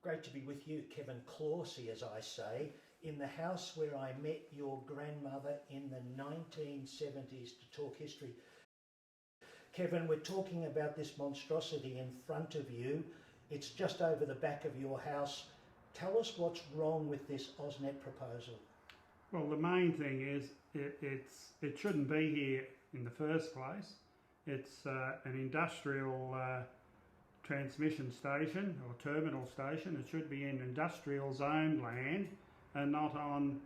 Great to be with you, Kevin Clohesy, as I say, in the house where I met your grandmother in the 1970s to talk history. Kevin, we're talking about this monstrosity in front of you. It's just over the back of your house. Tell us what's wrong with this AusNet proposal. Well, the main thing is it shouldn't be here in the first place. It's an industrial transmission station or terminal station. It should be in industrial zone land and not on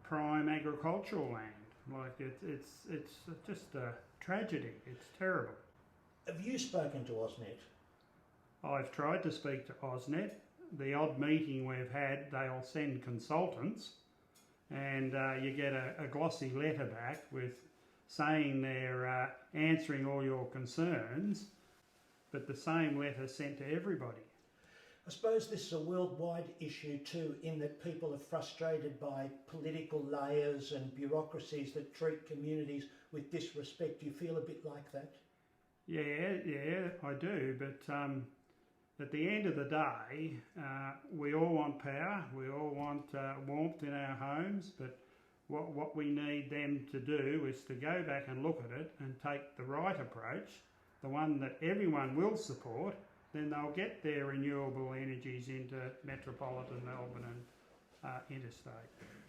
prime agricultural land. Like it's just a tragedy. It's terrible. Have you spoken to AusNet? I've tried to speak to AusNet. The odd meeting we've had, they'll send consultants and you get a glossy letter back with saying they're answering all your concerns, but the same letter sent to everybody. I suppose this is a worldwide issue too, in that people are frustrated by political layers and bureaucracies that treat communities with disrespect. Do you feel a bit like that? Yeah, I do, but at the end of the day, we all want power, we all want warmth in our homes, but what we need them to do is to go back and look at it and take the right approach, the one that everyone will support. Then they'll get their renewable energies into metropolitan Melbourne and interstate.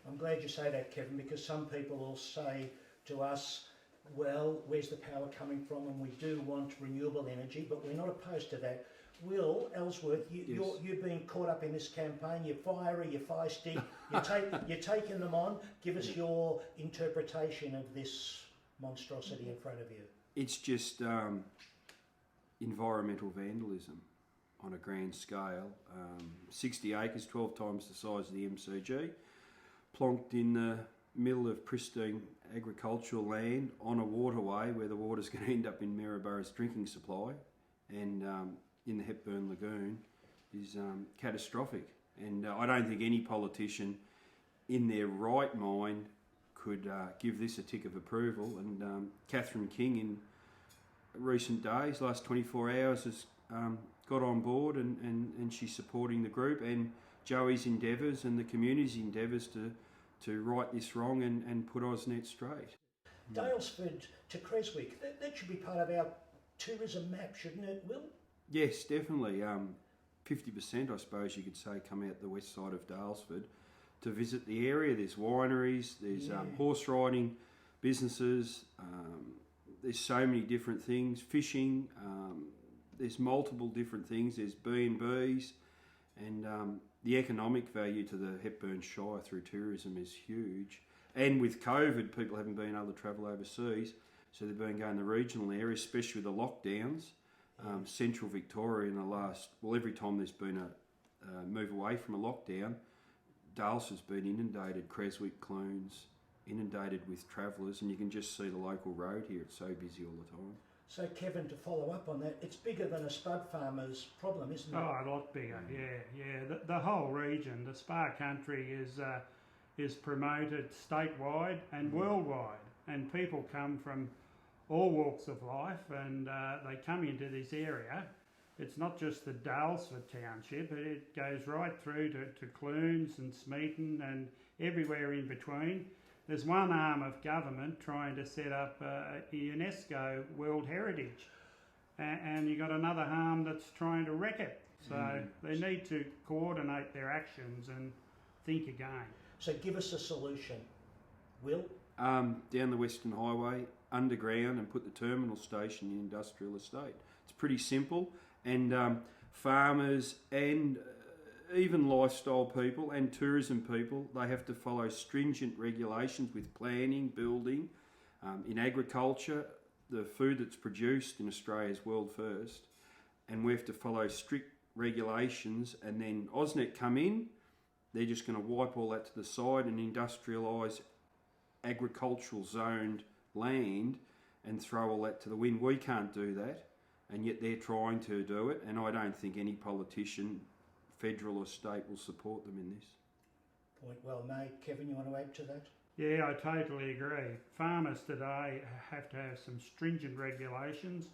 I'm glad you say that, Kevin, because some people will say to us, well, where's the power coming from? And we do want renewable energy, but we're not opposed to that. Will Elsworth, you've been caught up in this campaign. You're fiery, you're feisty, you're taking them on. Give us your interpretation of this monstrosity in front of you. It's just environmental vandalism on a grand scale. 60 acres, 12 times the size of the MCG, plonked in the middle of pristine agricultural land on a waterway where the water's going to end up in Maryboro's drinking supply and in the Hepburn Lagoon is catastrophic. And I don't think any politician in their right mind could give this a tick of approval. And Catherine King in recent days, last 24 hours, has got on board and she's supporting the group and Joey's endeavours and the community's endeavours to right this wrong and put AusNet straight. Daylesford to Creswick, that should be part of our tourism map, shouldn't it, Will? Yes, definitely. 50%, I suppose you could say, come out the west side of Daylesford to visit the area. There's wineries, there's horse riding businesses, there's so many different things, fishing, there's multiple different things, there's B&Bs, and the economic value to the Hepburn Shire through tourism is huge. And with COVID, people haven't been able to travel overseas, so they've been going to regional areas, especially with the lockdowns. Central Victoria in the last, every time there's been a move away from a lockdown, Dalesford's been inundated, Creswick, Clunes, inundated with travellers, and you can just see the local road here. It's so busy all the time. So, Kevin, to follow up on that, it's bigger than a spud farmer's problem, isn't it? Oh, a lot bigger, yeah. The whole region, the Spa Country is promoted statewide and worldwide, and people come from all walks of life and they come into this area. It's not just the Daylesford township, but it goes right through to Clunes and Smeaton and everywhere in between. There's one arm of government trying to set up a UNESCO World Heritage, and you've got another arm that's trying to wreck it. So they need to coordinate their actions and think again. So give us a solution, Will. Down the Western Highway, underground, and put the terminal station in industrial estate. It's pretty simple, and farmers and even lifestyle people and tourism people, they have to follow stringent regulations with planning, building. In agriculture, the food that's produced in Australia is world first, and we have to follow strict regulations, and then AusNet come in, they're just going to wipe all that to the side and industrialise agricultural zoned land and throw all that to the wind. We can't do that, and yet they're trying to do it, and I don't think any politician, federal or state, will support them in this. Point well made. Kevin, you want to add to that? Yeah, I totally agree. Farmers today have to have some stringent regulations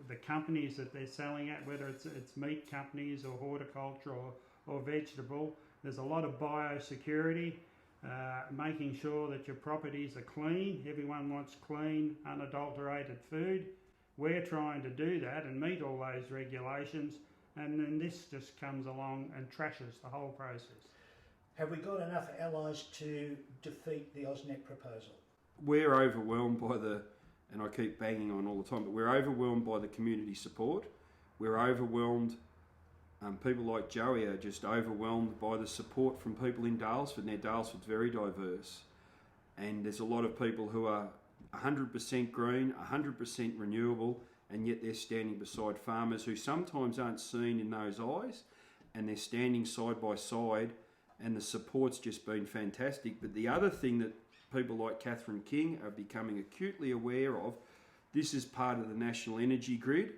the companies that they're selling at, whether it's meat companies or horticulture or vegetable. There's a lot of biosecurity, making sure that your properties are clean. Everyone wants clean, unadulterated food. We're trying to do that and meet all those regulations, and then this just comes along and trashes the whole process. Have we got enough allies to defeat the AusNet proposal? We're overwhelmed by and I keep banging on all the time, but we're overwhelmed by the community support. We're overwhelmed, people like Joey are just overwhelmed by the support from people in Daylesford. Now, Daylesford's very diverse, and there's a lot of people who are 100% green, 100% renewable, and yet they're standing beside farmers who sometimes aren't seen in those eyes, and they're standing side by side, and the support's just been fantastic. But the other thing that people like Catherine King are becoming acutely aware of, this is part of the national energy grid.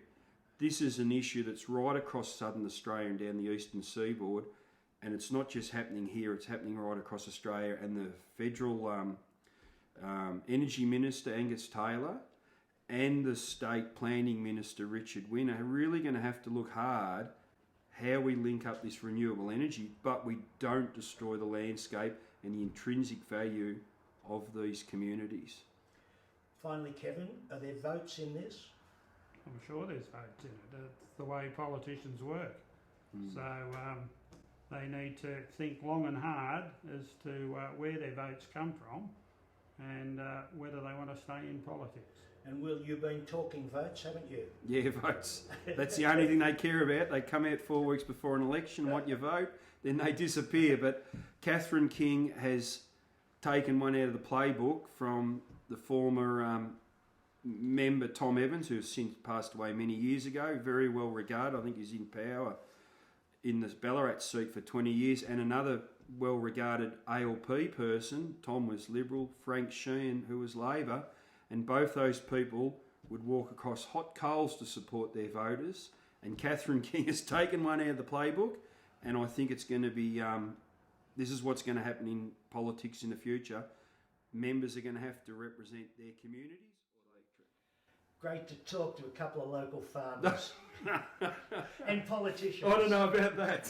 This is an issue that's right across southern Australia and down the eastern seaboard, and it's not just happening here, it's happening right across Australia. And the federal Energy Minister, Angus Taylor, and the State Planning Minister, Richard Wynne, are really going to have to look hard how we link up this renewable energy, but we don't destroy the landscape and the intrinsic value of these communities. Finally, Kevin, are there votes in this? I'm sure there's votes in it. That's the way politicians work. So they need to think long and hard as to where their votes come from and whether they want to stay in politics. And Will, you've been talking votes, haven't you? Yeah, votes. That's the only thing they care about. They come out 4 weeks before an election, want your vote, then they disappear. But Catherine King has taken one out of the playbook from the former member Tom Evans, who has since passed away many years ago, very well regarded. I think he's in power in the Ballarat seat for 20 years, and another well regarded ALP person. Tom was Liberal, Frank Sheehan, who was Labor, and both those people would walk across hot coals to support their voters. And Catherine King has taken one out of the playbook, and I think it's going to be this is what's going to happen in politics in the future. Members are going to have to represent their communities. Great to talk to a couple of local farmers and politicians. I don't know about that.